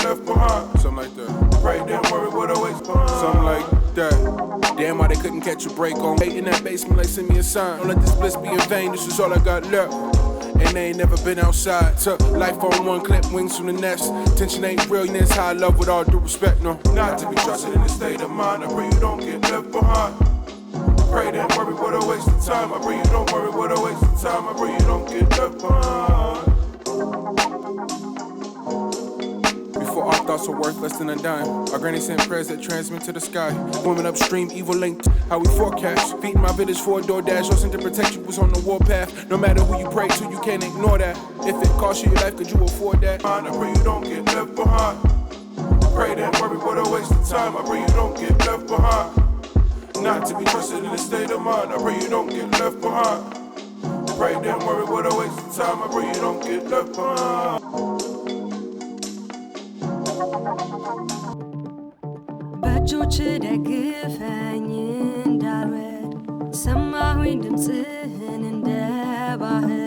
left behind. Something like that. Pray, don't worry what awaits behind. Something like that. Damn, why they couldn't catch a break on. Hate in that basement, like send me a sign. Don't let this bliss be in vain, this is all I got left. And they ain't never been outside. Took life on one clip, wings from the nest. Tension ain't real, it's high love with all due respect, no. Not to be trusted in this state of mind. I pray you don't get left behind. Pray, don't worry what a waste of time. I pray you don't worry what a waste of time. I pray you don't get left behind. Before our thoughts were worth less than a dime, our granny sent prayers that transmit to the sky. Women upstream, evil linked, how we forecast. Feeding my village for a DoorDash, or sent to protect you was on the warpath. No matter who you pray to, you can't ignore that. If it costs you your life, could you afford that? I pray you don't get left behind. Pray don't worry what a waste of time. I pray you don't get left behind. Not to be trusted in this state of mind. I pray you don't get left behind. Pray don't worry what a waste of time. I pray you don't get left behind. በእጆች ደግፈኝ እንዳልወድ ሰማሁኝ ድምፅህን እንደ ባህር